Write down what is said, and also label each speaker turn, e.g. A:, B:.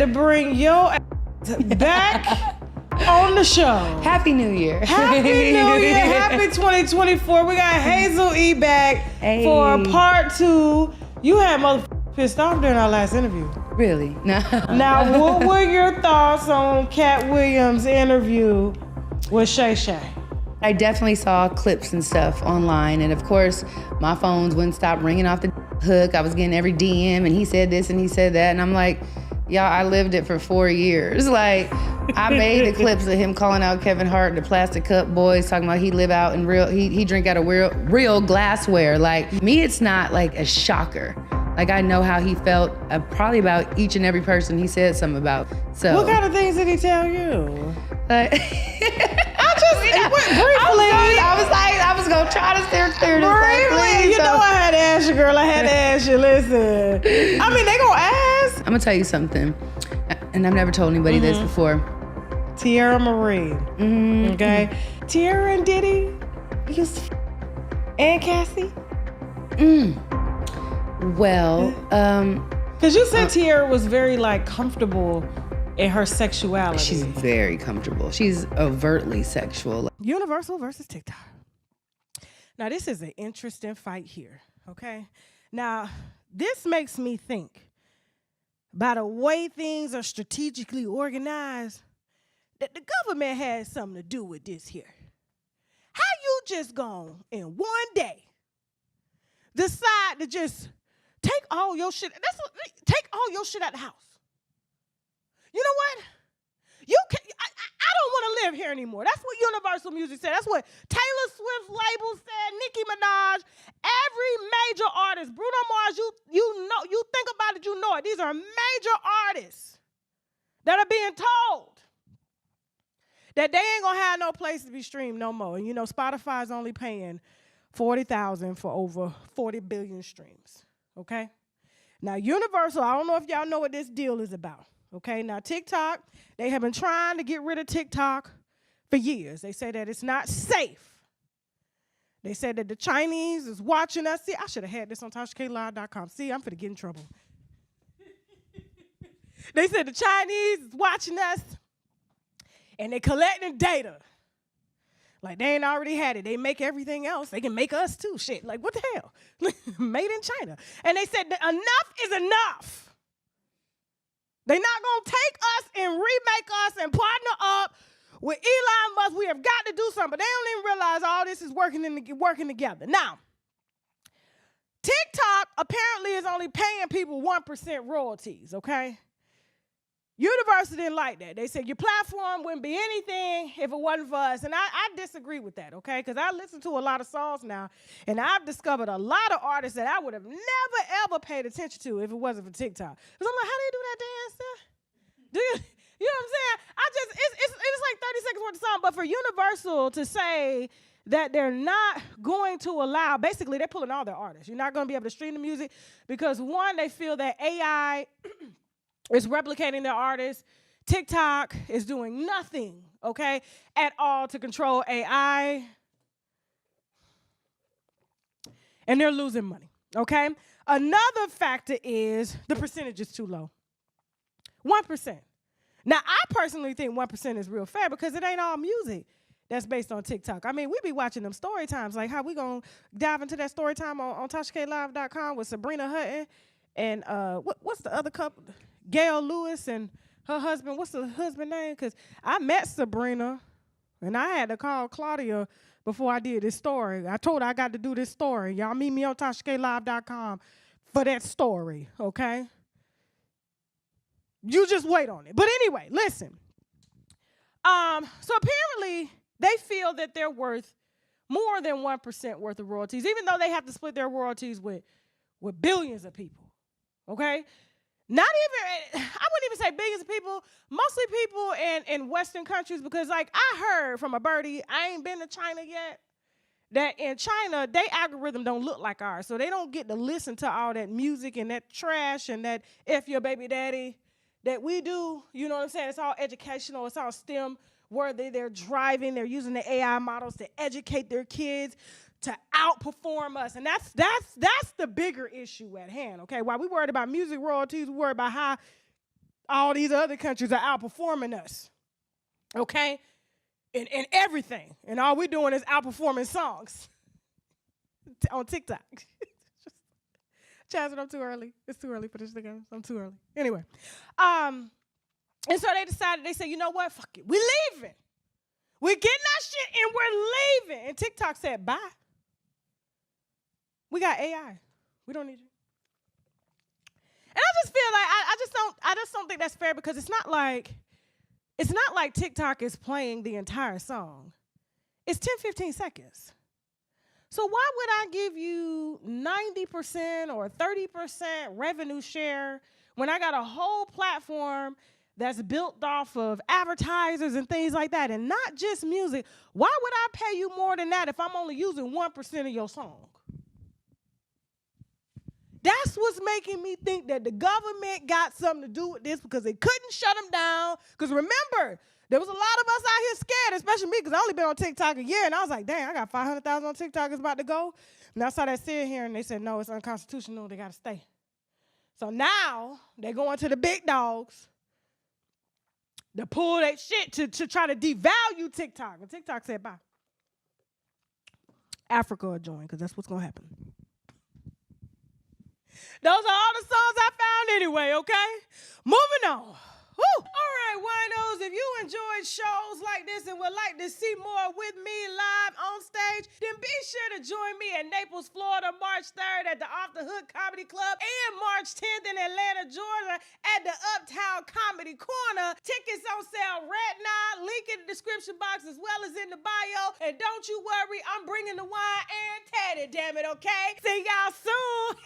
A: to bring your ass back on the show.
B: Happy New Year.
A: Happy New Year. Happy 2024. We got Hazel E back for part 2. You had motherfuckers pissed off during our last interview.
B: Really? No.
A: Now, what were your thoughts on Cat Williams' interview with Shay Shay?
B: I definitely saw clips and stuff online, and of course, my phones wouldn't stop ringing off the hook. I was getting every DM, and he said this and he said that, and I'm like, y'all, I lived it for 4 years. Like, I made the clips of him calling out Kevin Hart, the plastic cup boys, talking about he live out in he drink out of real glassware. Like, me, it's not like a shocker. Like, I know how he felt probably about each and every person he said something about. So,
A: what kind of things did he tell you?
B: I was gonna try to steer this.
A: Briefly, you know I had to ask you, girl. I had to ask you. Listen, I mean, they gonna ask.
B: I'm gonna tell you something, and I've never told anybody this before.
A: Tierra Marie, okay? Tierra and Diddy used to and Cassie.
B: Well,
A: because you said Tierra was very like comfortable in her sexuality.
B: She's very comfortable. She's overtly sexual.
A: Universal versus TikTok. Now, this is an interesting fight here, okay? Now, this makes me think, by the way things are strategically organized, that the government has something to do with this here. How you just gone in one day decide to just take all your shit, take all your shit out the house? You know what? I don't want to live here anymore. That's what Universal Music said. That's what Taylor Swift's label said, Nicki Minaj, every major artist, Bruno Mars, you know, you think about it, you know it. These are major artists that are being told that they ain't gonna have no place to be streamed no more. And you know, Spotify's only paying $40,000 for over 40 billion streams. Okay? Now, Universal, I don't know if y'all know what this deal is about. Okay, now TikTok, they have been trying to get rid of TikTok for years. They say that it's not safe. They said that the Chinese is watching us. See, I should have had this on TashakLive.com. See, I'm finna get in trouble. They said the Chinese is watching us and they collecting data. Like they ain't already had it. They make everything else. They can make us too. Shit, like what the hell? Made in China. And they said that enough is enough. They're not going to take us and remake us and partner up with Elon Musk. We have got to do something. But they don't even realize all this is working together. Now, TikTok apparently is only paying people 1% royalties, okay? Universal didn't like that. They said your platform wouldn't be anything if it wasn't for us. And I disagree with that, okay? Because I listen to a lot of songs now, and I've discovered a lot of artists that I would have never, ever paid attention to if it wasn't for TikTok. Because I'm like, how they do that dance stuff? Do you know what I'm saying? It's like 30 seconds worth of song. But for Universal to say that they're not going to allow, basically they're pulling all their artists. You're not going to be able to stream the music because, one, they feel that AI is replicating their artists. TikTok is doing nothing, okay, at all to control AI. And they're losing money, okay? Another factor is the percentage is too low. 1%. Now, I personally think 1% is real fair because it ain't all music that's based on TikTok. I mean, we be watching them story times. Like how we gonna dive into that story time on TashakLive.com with Sabrina Hutton and what's the other couple? Gail Lewis and her husband. What's the husband name? Because I met Sabrina, and I had to call Claudia before I did this story. I told her I got to do this story. Y'all meet me on TashakLive.com for that story, okay? You just wait on it. But anyway, listen. So apparently they feel that they're worth more than 1% worth of royalties, even though they have to split their royalties with billions of people, okay? Not even, I wouldn't even say billions of people, mostly people in Western countries, because like I heard from a birdie, I ain't been to China yet, that in China, their algorithm don't look like ours. So they don't get to listen to all that music and that trash and that F your baby daddy that we do. You know what I'm saying? It's all educational. It's all STEM worthy. They're driving. They're using the AI models to educate their kids to outperform us. And that's the bigger issue at hand, okay? While we worried about music royalties, we worried about how all these other countries are outperforming us, okay? In everything. And all we're doing is outperforming songs on TikTok. Chaz, I'm too early. It's too early for this thing. I'm too early. Anyway. And so they decided, they said, you know what? Fuck it. We're leaving. We're getting our shit and we're leaving. And TikTok said, bye. We got AI. We don't need you. And I just feel like I just don't think that's fair, because it's not like TikTok is playing the entire song. It's 10, 15 seconds. So why would I give you 90% or 30% revenue share when I got a whole platform that's built off of advertisers and things like that, and not just music? Why would I pay you more than that if I'm only using 1% of your song? That's what's making me think that the government got something to do with this, because they couldn't shut them down. Because remember, there was a lot of us out here scared, especially me, because I only been on TikTok a year, and I was like, dang, I got 500,000 on TikTok, it's about to go. And I saw that sit here, and they said, no, it's unconstitutional, they got to stay. So now they're going to the big dogs to pull that shit to try to devalue TikTok. And TikTok said, bye. Africa will join, because that's what's going to happen. Those are all the songs I found anyway, okay? Moving on. Woo. All right, winos, if you enjoyed shows like this and would like to see more with me live on stage, then be sure to join me in Naples, Florida, March 3rd at the Off the Hook Comedy Club, and March 10th in Atlanta, Georgia at the Uptown Comedy Corner. Tickets on sale right now. Link in the description box as well as in the bio. And don't you worry, I'm bringing the wine and Teddy, damn it, okay? See y'all soon.